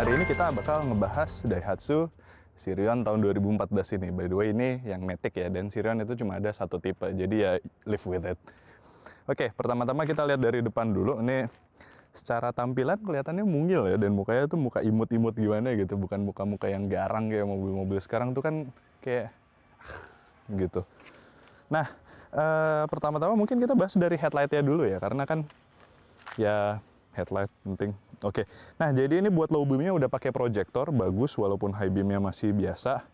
Hari ini kita bakal ngebahas Daihatsu Sirion tahun 2014 ini. By the way, ini yang Matic ya, dan Sirion itu cuma ada satu tipe, jadi ya live with it. Oke, pertama-tama kita lihat dari depan dulu. Ini secara tampilan kelihatannya mungil ya, dan mukanya tuh muka imut-imut gimana gitu, bukan muka-muka yang garang kayak mobil-mobil sekarang tuh kan kayak gitu. Nah, pertama-tama mungkin kita bahas dari headlight-nya dulu ya, karena kan ya headlight penting. Oke, nah jadi ini buat low beamnya udah pakai proyektor, bagus walaupun high beamnya masih biasa,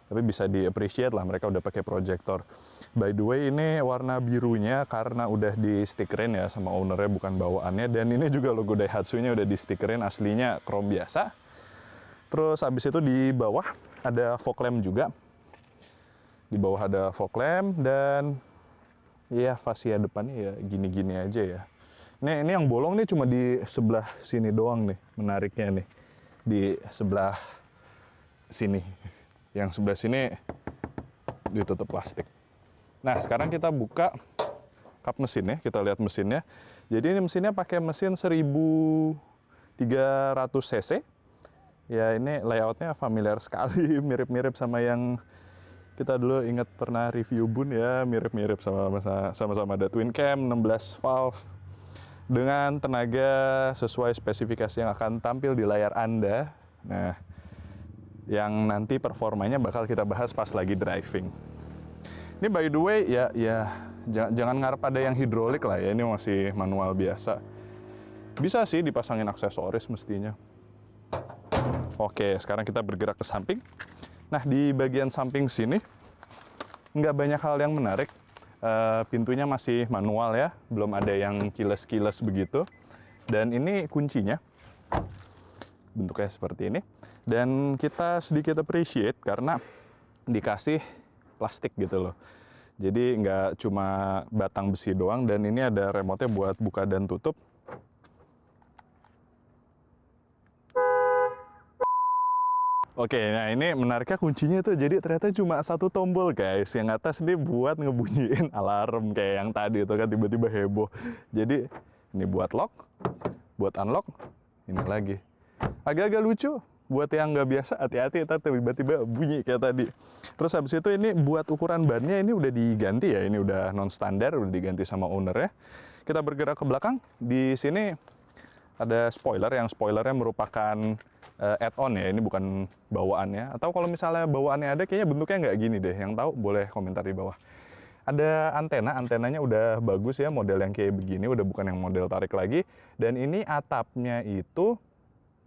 tapi bisa di appreciate lah mereka udah pakai proyektor. By the way, ini warna birunya karena udah di stikerin ya sama ownernya, bukan bawaannya, dan ini juga logo Daihatsu-nya udah di stikerin, aslinya chrome biasa. Terus habis itu di bawah ada fog lamp juga, di bawah ada fog lamp, dan ya fascia depannya ya gini-gini aja ya. Ini yang bolong nih cuma di sebelah sini doang nih, menariknya nih. Di sebelah sini. Yang sebelah sini ditutup plastik. Nah, sekarang kita buka kap mesinnya, kita lihat mesinnya. Jadi ini mesinnya pakai mesin 1300 cc. Ya, ini layoutnya familiar sekali, mirip-mirip sama yang kita dulu ingat pernah review Bun ya, mirip-mirip sama-sama ada twin cam, 16 valve. Dengan tenaga sesuai spesifikasi yang akan tampil di layar Anda. Nah, yang nanti performanya bakal kita bahas pas lagi driving. Ini by the way, ya jangan ngarep ada yang hidrolik lah ya, ini masih manual biasa. Bisa sih dipasangin aksesoris mestinya. Oke, sekarang kita bergerak ke samping. Nah, di bagian samping sini, nggak banyak hal yang menarik. Pintunya masih manual ya, belum ada yang kiles-kiles begitu. Dan ini kuncinya, bentuknya seperti ini. Dan kita sedikit appreciate karena dikasih plastik gitu loh. Jadi nggak cuma batang besi doang, dan ini ada remote-nya buat buka dan tutup. Oke, nah ini menariknya kuncinya tuh, jadi ternyata cuma satu tombol guys. Yang atas ini buat ngebunyiin alarm kayak yang tadi itu kan tiba-tiba heboh. Jadi ini buat lock, buat unlock, ini lagi. Agak-agak lucu, buat yang nggak biasa hati-hati ntar tiba-tiba bunyi kayak tadi. Terus habis itu ini buat ukuran bannya ini udah diganti ya, ini udah non standar, udah diganti sama ownernya. Kita bergerak ke belakang, di sini ada spoiler, yang spoilernya merupakan add-on ya, ini bukan bawaannya. Atau kalau misalnya bawaannya ada, kayaknya bentuknya nggak gini deh. Yang tahu boleh komentar di bawah. Ada antenanya udah bagus ya, model yang kayak begini, udah bukan yang model tarik lagi. Dan ini atapnya itu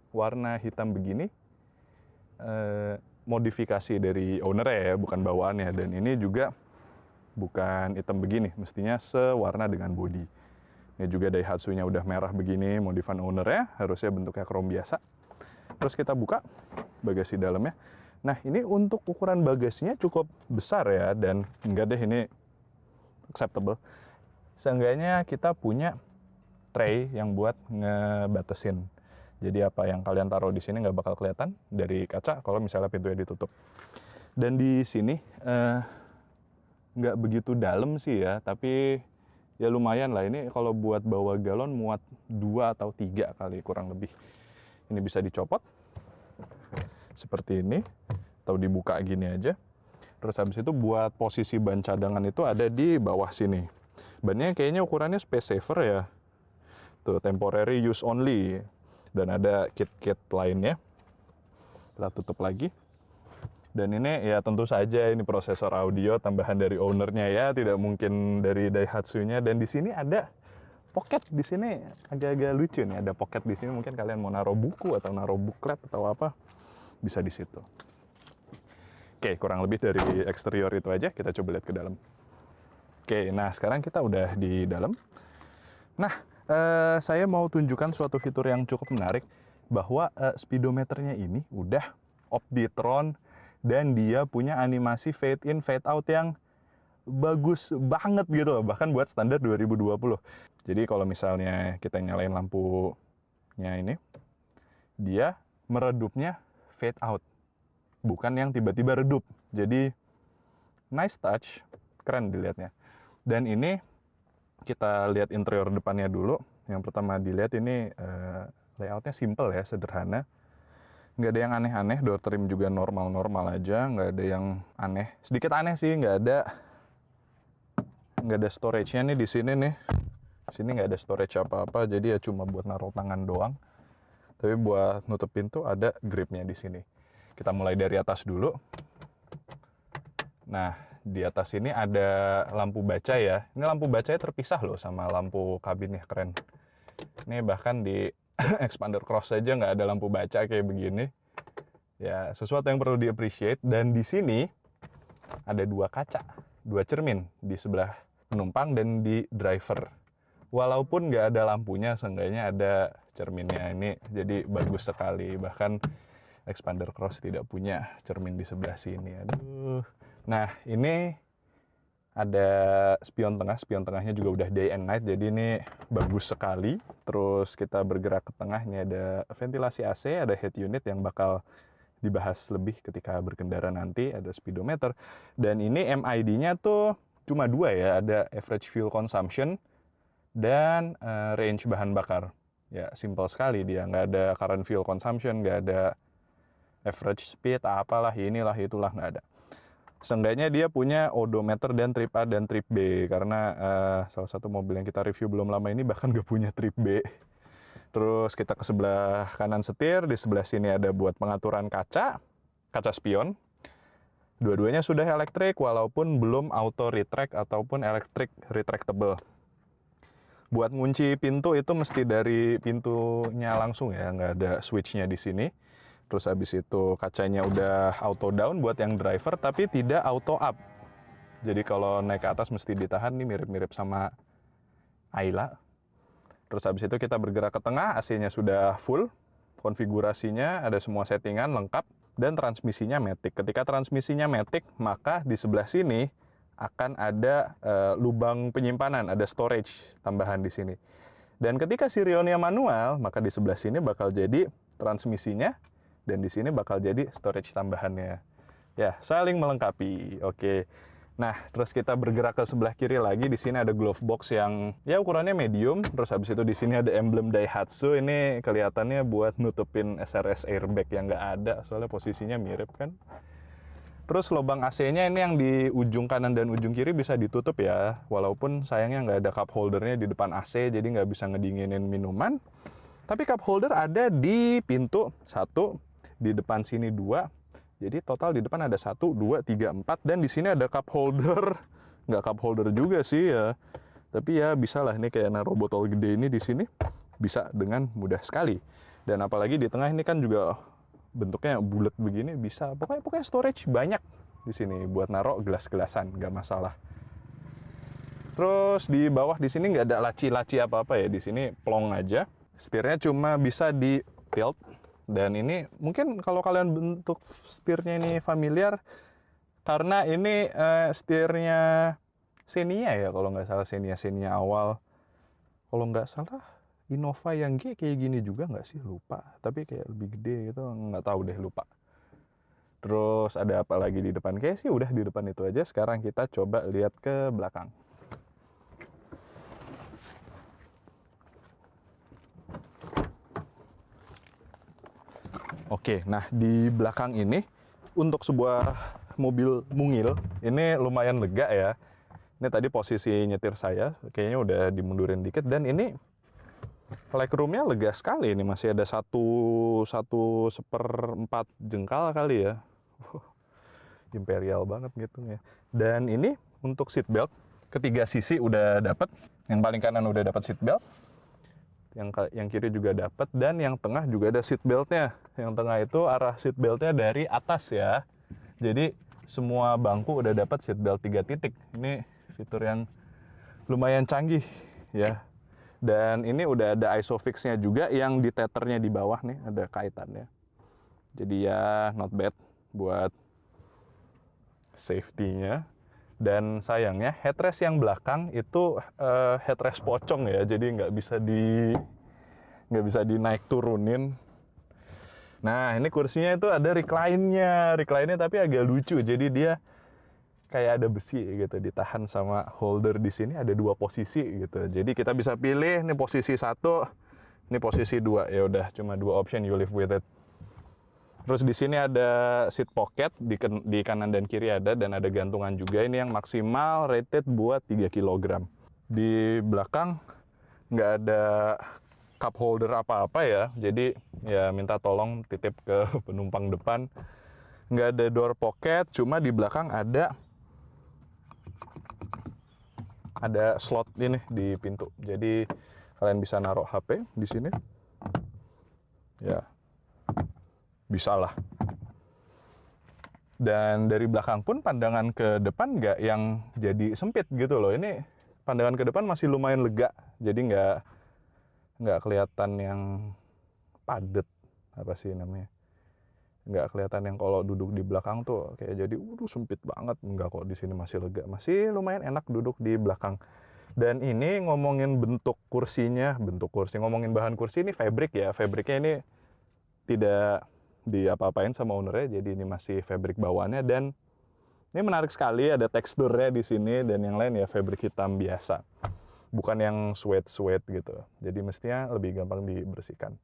warna hitam begini, modifikasi dari ownernya ya, bukan bawaannya. Dan ini juga bukan hitam begini, mestinya sewarna dengan body. Ini juga Daihatsu-nya udah merah begini, modifan ownernya, harusnya bentuknya chrome biasa. Terus kita buka bagasi dalamnya. Nah, ini untuk ukuran bagasinya cukup besar ya, dan enggak deh, ini acceptable. Seenggaknya kita punya tray yang buat ngebatasin. Jadi apa yang kalian taruh di sini nggak bakal kelihatan dari kaca kalau misalnya pintunya ditutup. Dan di sini nggak begitu dalam sih ya, tapi ya lumayan lah. Ini kalau buat bawa galon muat 2 atau 3 kali kurang lebih. Ini bisa dicopot seperti ini, atau dibuka gini aja. Terus habis itu buat posisi ban cadangan itu ada di bawah sini. Bannya kayaknya ukurannya space saver ya. Tuh, temporary use only. Dan ada kit-kit lainnya. Kita tutup lagi. Dan ini ya tentu saja ini prosesor audio tambahan dari ownernya ya, tidak mungkin dari Daihatsu-nya. Dan di sini ada pocket, di sini agak-agak lucu nih, ada pocket di sini. Mungkin kalian mau naruh buku atau naruh booklet atau apa, bisa di situ. Oke, kurang lebih dari eksterior itu aja. Kita coba lihat ke dalam. Oke, nah sekarang kita udah di dalam. Nah, saya mau tunjukkan suatu fitur yang cukup menarik, bahwa speedometernya ini udah Optitron. Dan dia punya animasi fade in, fade out yang bagus banget gitu loh, bahkan buat standar 2020. Jadi kalau misalnya kita nyalain lampunya ini, dia meredupnya fade out, bukan yang tiba-tiba redup. Jadi nice touch, keren dilihatnya. Dan ini kita lihat interior depannya dulu. Yang pertama dilihat ini layoutnya simple ya, sederhana. Nggak ada yang aneh-aneh, door trim juga normal-normal aja, nggak ada yang aneh. Sedikit aneh sih, nggak ada storage-nya nih di sini nih. Sini nggak ada storage apa-apa, jadi ya cuma buat naruh tangan doang. Tapi buat nutup pintu ada gripnya di sini. Kita mulai dari atas dulu. Nah, di atas ini ada lampu baca ya. Ini lampu bacanya terpisah loh sama lampu kabinnya, keren. Ini bahkan di expander cross saja nggak ada lampu baca kayak begini. Ya, sesuatu yang perlu di-appreciate. Dan di sini ada dua kaca, dua cermin di sebelah penumpang dan di driver. Walaupun nggak ada lampunya, seenggaknya ada cerminnya ini. Jadi bagus sekali. Bahkan expander cross tidak punya cermin di sebelah sini. Aduh. Nah, ini ada spion tengah. Spion tengahnya juga udah day and night, jadi ini bagus sekali. Terus kita bergerak ke tengah, ini ada ventilasi AC, ada head unit yang bakal dibahas lebih ketika berkendara nanti, ada speedometer. Dan ini MID-nya tuh cuma dua ya, ada average fuel consumption dan range bahan bakar. Ya, simple sekali dia, nggak ada current fuel consumption, nggak ada average speed, apalah, inilah, itulah, nggak ada. Seenggaknya dia punya odometer dan trip A dan trip B, karena salah satu mobil yang kita review belum lama ini bahkan nggak punya trip B. Terus kita ke sebelah kanan setir, di sebelah sini ada buat pengaturan kaca spion. Dua-duanya sudah elektrik, walaupun belum auto retract ataupun electric retractable. Buat ngunci pintu itu mesti dari pintunya langsung ya, nggak ada switch-nya di sini. Terus habis itu kacanya udah auto down buat yang driver, tapi tidak auto up. Jadi kalau naik ke atas mesti ditahan, nih mirip-mirip sama Ayla. Terus habis itu kita bergerak ke tengah, AC-nya sudah full. Konfigurasinya ada semua settingan lengkap, dan transmisinya matic. Ketika transmisinya matic, maka di sebelah sini akan ada lubang penyimpanan, ada storage tambahan di sini. Dan ketika Sirionnya manual, maka di sebelah sini bakal jadi transmisinya, dan di sini bakal jadi storage tambahannya. Ya, saling melengkapi. Oke. Nah, terus kita bergerak ke sebelah kiri lagi. Di sini ada glove box yang ya ukurannya medium. Terus habis itu di sini ada emblem Daihatsu. Ini kelihatannya buat nutupin SRS airbag yang nggak ada, soalnya posisinya mirip kan. Terus lubang AC-nya ini yang di ujung kanan dan ujung kiri bisa ditutup ya. Walaupun sayangnya nggak ada cup holdernya di depan AC, jadi nggak bisa ngedinginin minuman. Tapi cup holder ada di pintu satu, di depan sini dua. Jadi total di depan ada 1, 2, 3, 4. Dan di sini ada cup holder. Nggak cup holder juga sih ya. Tapi ya bisa lah, ini kayak naruh botol gede ini di sini. Bisa dengan mudah sekali. Dan apalagi di tengah ini kan juga bentuknya bulat begini, bisa. Pokoknya storage banyak di sini buat naruh gelas-gelasan, nggak masalah. Terus di bawah di sini nggak ada laci-laci apa-apa ya. Di sini plong aja. Setirnya cuma bisa di tilt. Dan ini mungkin kalau kalian bentuk setirnya ini familiar, karena ini setirnya Xenia ya, kalau nggak salah, Xenia awal. Kalau nggak salah Innova yang G kayak gini juga nggak sih, lupa. Tapi kayak lebih gede gitu, nggak tahu deh, lupa. Terus ada apa lagi di depan? Kayak sih udah di depan itu aja. Sekarang kita coba lihat ke belakang. Oke, nah di belakang ini untuk sebuah mobil mungil ini lumayan lega ya. Ini tadi posisi nyetir saya, kayaknya udah dimundurin dikit, dan ini legroomnya lega sekali. Ini masih ada 1/4 jengkal kali ya. Imperial banget gitu ya. Dan ini untuk seat belt, ketiga sisi udah dapat. Yang paling kanan udah dapat seat belt. Yang kiri juga dapat, dan yang tengah juga ada seat beltnya. Yang tengah itu arah seat beltnya dari atas ya. Jadi semua bangku udah dapat seat belt 3 titik. Ini fitur yang lumayan canggih ya. Dan ini udah ada isofix-nya juga, yang di tethernya di bawah nih ada kaitannya. Jadi ya not bad buat safety-nya. Dan sayangnya headrest yang belakang itu headrest pocong ya, jadi nggak bisa dinaik turunin. Nah, ini kursinya itu ada recline-nya tapi agak lucu. Jadi dia kayak ada besi gitu, ditahan sama holder di sini, ada 2 posisi gitu. Jadi kita bisa pilih ini posisi 1, ini posisi 2. Ya udah, cuma 2 option, you live with it. Terus di sini ada seat pocket, di kanan dan kiri ada, dan ada gantungan juga. Ini yang maksimal rated buat 3 kg. Di belakang nggak ada cup holder apa-apa ya, jadi ya minta tolong titip ke penumpang depan. Nggak ada door pocket, cuma di belakang ada slot ini di pintu. Jadi kalian bisa naruh HP di sini. Ya, bisa lah. Dan dari belakang pun pandangan ke depan nggak yang jadi sempit gitu loh. Ini pandangan ke depan masih lumayan lega, jadi nggak kelihatan yang padat, apa sih namanya, nggak kelihatan yang kalau duduk di belakang tuh kayak jadi sempit banget. Nggak, kok di sini masih lega, masih lumayan enak duduk di belakang. Dan ini ngomongin bentuk kursinya, ngomongin bahan kursi, ini fabric ya. Fabricnya ini tidak diapa-apain sama ownernya, jadi ini masih fabric bawaannya. Dan ini menarik sekali, ada teksturnya di sini, dan yang lain ya fabric hitam biasa, bukan yang suede gitu. Jadi mestinya lebih gampang dibersihkan.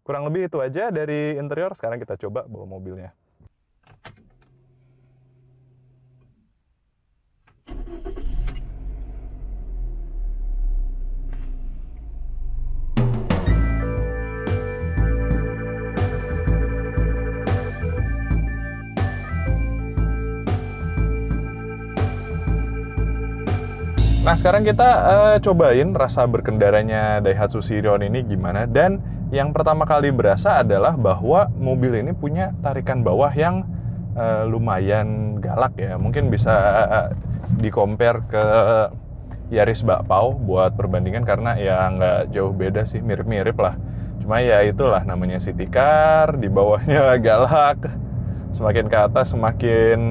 Kurang lebih itu aja dari interior. Sekarang kita coba bawa mobilnya. Nah, sekarang kita cobain rasa berkendaranya Daihatsu Sirion ini gimana. Dan yang pertama kali berasa adalah bahwa mobil ini punya tarikan bawah yang lumayan galak ya. Mungkin bisa di-compare ke Yaris Bakpao buat perbandingan, karena ya nggak jauh beda sih, mirip-mirip lah. Cuma ya itulah namanya city car, di bawahnya galak. Semakin ke atas semakin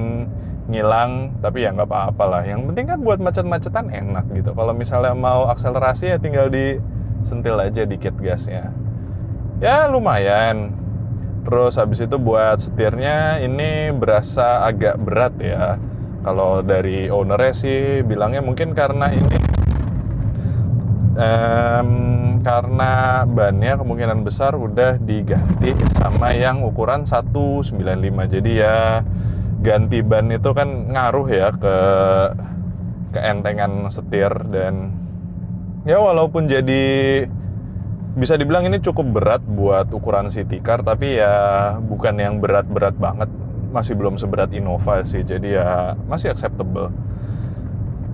ngilang, tapi ya nggak apa-apa lah. Yang penting kan buat macet-macetan enak gitu. Kalau misalnya mau akselerasi ya tinggal disentil aja dikit gasnya. Ya lumayan. Terus habis itu buat setirnya ini berasa agak berat ya. Kalau dari ownernya sih bilangnya mungkin karena ini karena bannya kemungkinan besar udah diganti sama yang ukuran 195. Jadi ya ganti ban itu kan ngaruh ya ke keentengan setir. Dan ya walaupun jadi bisa dibilang ini cukup berat buat ukuran city car, tapi ya bukan yang berat-berat banget, masih belum seberat Innova sih, jadi ya masih acceptable.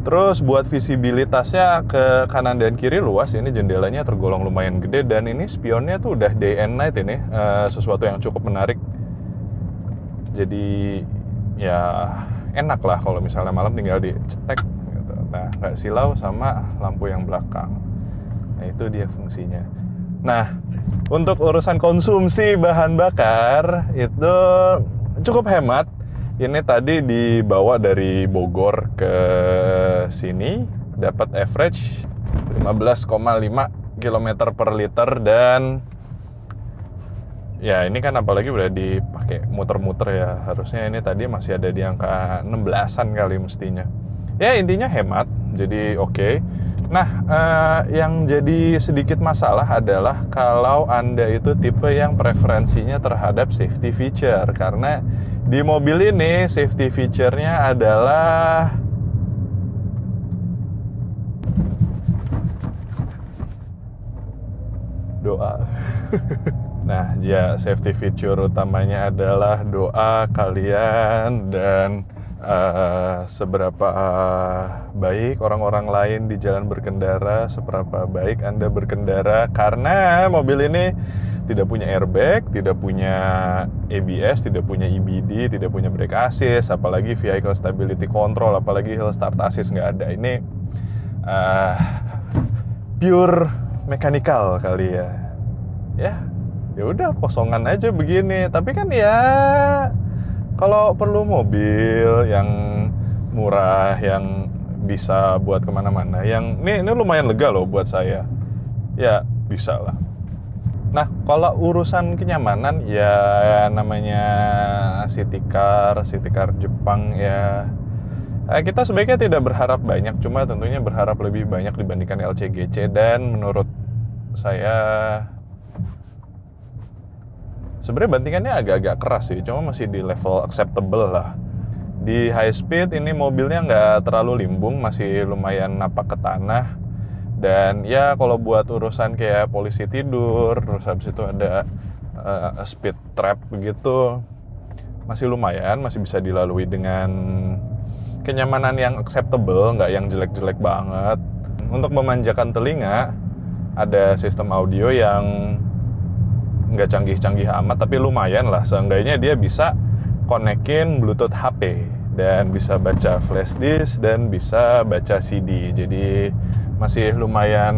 Terus buat visibilitasnya ke kanan dan kiri luas, ini jendelanya tergolong lumayan gede, dan ini spionnya tuh udah day and night ini, sesuatu yang cukup menarik. Jadi ya enak lah kalau misalnya malam tinggal dicetek gitu. Nah, nggak silau sama lampu yang belakang. Nah, itu dia fungsinya. Nah, untuk urusan konsumsi bahan bakar itu cukup hemat. Ini tadi dibawa dari Bogor ke sini, dapat average 15,5 km per liter. Dan ya ini kan apalagi udah dipakai muter-muter ya, harusnya ini tadi masih ada di angka 16-an kali mestinya. Ya intinya hemat, jadi oke. Nah, yang jadi sedikit masalah adalah kalau Anda itu tipe yang preferensinya terhadap safety feature. Karena di mobil ini safety feature-nya adalah doa. Nah, ya safety feature utamanya adalah doa kalian dan seberapa baik orang-orang lain di jalan berkendara, seberapa baik Anda berkendara. Karena mobil ini tidak punya airbag, tidak punya ABS, tidak punya EBD, tidak punya brake assist, apalagi vehicle stability control, apalagi hill start assist nggak ada. Ini pure mechanical kali ya. Ya udah kosongan aja begini. Tapi kan ya kalau perlu mobil yang murah, yang bisa buat kemana-mana, yang ini lumayan lega loh buat saya, ya bisa lah. Nah, kalau urusan kenyamanan ya namanya city car Jepang ya, kita sebaiknya tidak berharap banyak, cuma tentunya berharap lebih banyak dibandingkan LCGC. Dan menurut saya Sebenarnya bantingannya agak-agak keras sih, cuma masih di level acceptable lah. Di high speed ini mobilnya nggak terlalu limbung, masih lumayan napak ke tanah. Dan ya kalau buat urusan kayak polisi tidur, terus habis itu ada speed trap begitu, masih lumayan, masih bisa dilalui dengan kenyamanan yang acceptable, nggak yang jelek-jelek banget. Untuk memanjakan telinga, ada sistem audio yang nggak canggih-canggih amat, tapi lumayan lah. Seenggaknya dia bisa konekin Bluetooth HP dan bisa baca flash disk dan bisa baca CD. Jadi masih lumayan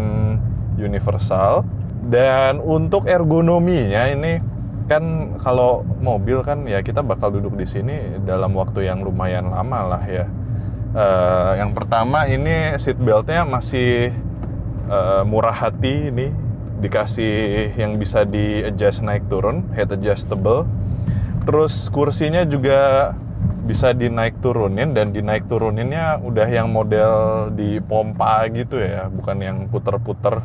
universal. Dan untuk ergonominya ini kan kalau mobil kan ya kita bakal duduk di sini dalam waktu yang lumayan lama lah ya. Yang pertama ini seat beltnya masih murah hati ini, dikasih yang bisa di adjust naik turun, head adjustable. Terus kursinya juga bisa dinaik turunin, dan dinaik turuninnya udah yang model di pompa gitu ya, bukan yang puter-puter.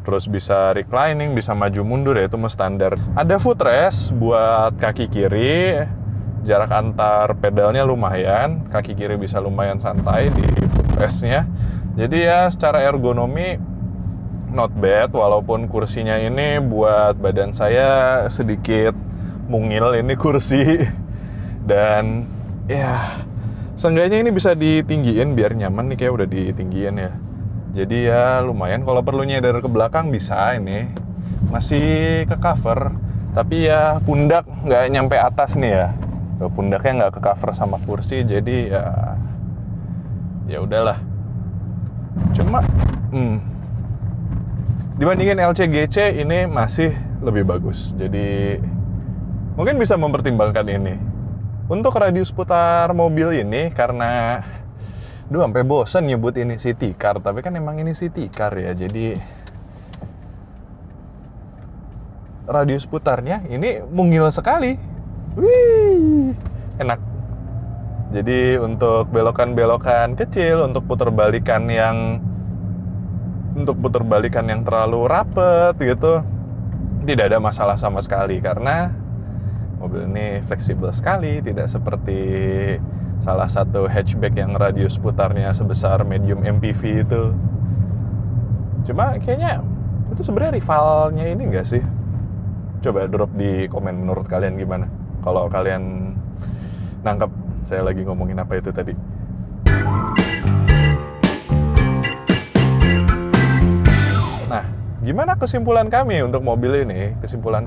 Terus bisa reclining, bisa maju mundur ya, itu mah standar. Ada footrest buat kaki kiri, jarak antar pedalnya lumayan, kaki kiri bisa lumayan santai di footrestnya. Jadi ya secara ergonomi not bad, walaupun kursinya ini buat badan saya sedikit mungil ini kursi. Dan ya seenggaknya ini bisa ditinggiin biar nyaman nih, kayak udah ditinggiin ya. Jadi ya lumayan, kalau perlu nyender ke belakang bisa ini. Masih ke cover, tapi ya pundak nggak nyampe atas nih ya. Pundaknya nggak ke cover sama kursi, jadi ya udahlah. Cuma dibandingin LCGC ini masih lebih bagus. Jadi mungkin bisa mempertimbangkan ini. Untuk radius putar mobil ini, karena sampai bosan nyebut ini city car, tapi kan emang ini city car ya. Jadi radius putarnya ini mungil sekali. Wih, enak. Jadi untuk belokan-belokan kecil, untuk putar balikan yang terlalu rapet gitu, tidak ada masalah sama sekali, karena mobil ini fleksibel sekali, tidak seperti salah satu hatchback yang radius putarnya sebesar medium MPV itu. Cuma kayaknya itu sebenarnya rivalnya ini enggak sih? Coba drop di komen menurut kalian gimana, kalau kalian nangkep saya lagi ngomongin apa itu tadi. Nah, gimana kesimpulan kami untuk mobil ini? Kesimpulan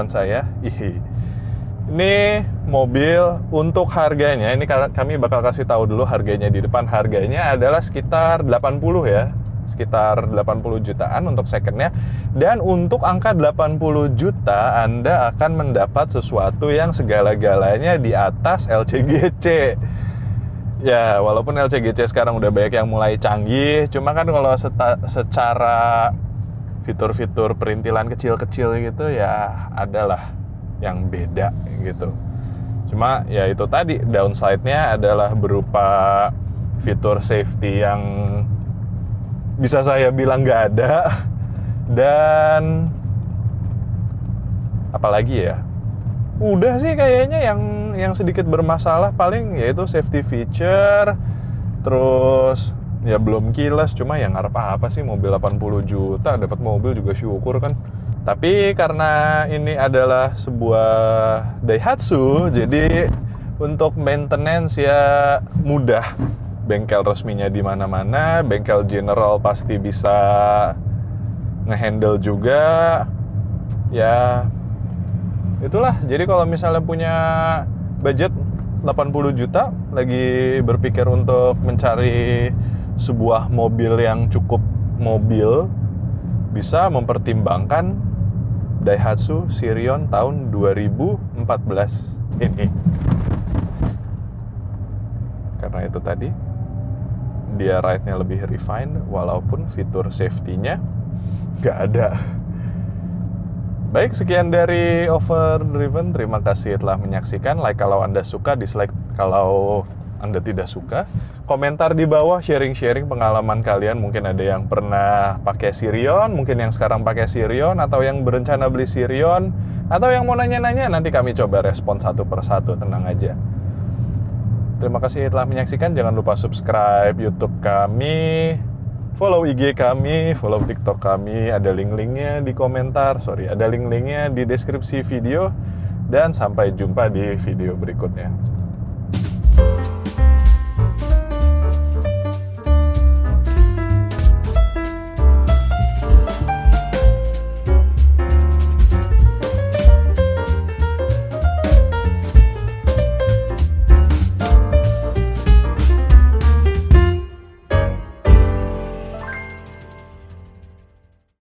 saya, ini mobil untuk harganya, ini kami bakal kasih tahu dulu harganya di depan. Harganya adalah sekitar 80 ya, sekitar 80 jutaan untuk secondnya. Dan untuk angka 80 juta Anda akan mendapat sesuatu yang segala-galanya di atas LCGC. Ya, walaupun LCGC sekarang udah banyak yang mulai canggih, cuma kan kalau secara fitur-fitur perintilan kecil-kecil gitu ya adalah yang beda gitu. Cuma ya itu tadi, downside-nya adalah berupa fitur safety yang bisa saya bilang nggak ada. Dan apalagi ya, udah sih kayaknya yang sedikit bermasalah paling yaitu safety feature. Terus ya belum kilas, cuma yang ngarep apa sih mobil 80 juta dapat mobil juga syukur kan. Tapi karena ini adalah sebuah Daihatsu, jadi untuk maintenance ya mudah. Bengkel resminya di mana-mana, bengkel general pasti bisa ngehandle juga. Ya itulah, jadi kalau misalnya punya budget 80 juta, lagi berpikir untuk mencari sebuah mobil yang cukup mobil, bisa mempertimbangkan Daihatsu Sirion tahun 2014 ini. Karena itu tadi, dia ride-nya lebih refined, walaupun fitur safety-nya nggak ada. Baik, sekian dari Overdriven. Terima kasih telah menyaksikan. Like kalau Anda suka, dislike kalau Anda tidak suka, komentar di bawah, sharing-sharing pengalaman kalian. Mungkin ada yang pernah pakai Sirion, mungkin yang sekarang pakai Sirion, atau yang berencana beli Sirion, atau yang mau nanya-nanya, nanti kami coba respon satu persatu, tenang aja. Terima kasih telah menyaksikan, jangan lupa subscribe YouTube kami, follow IG kami, follow TikTok kami, ada link-linknya di komentar, ada link-linknya di deskripsi video, dan sampai jumpa di video berikutnya.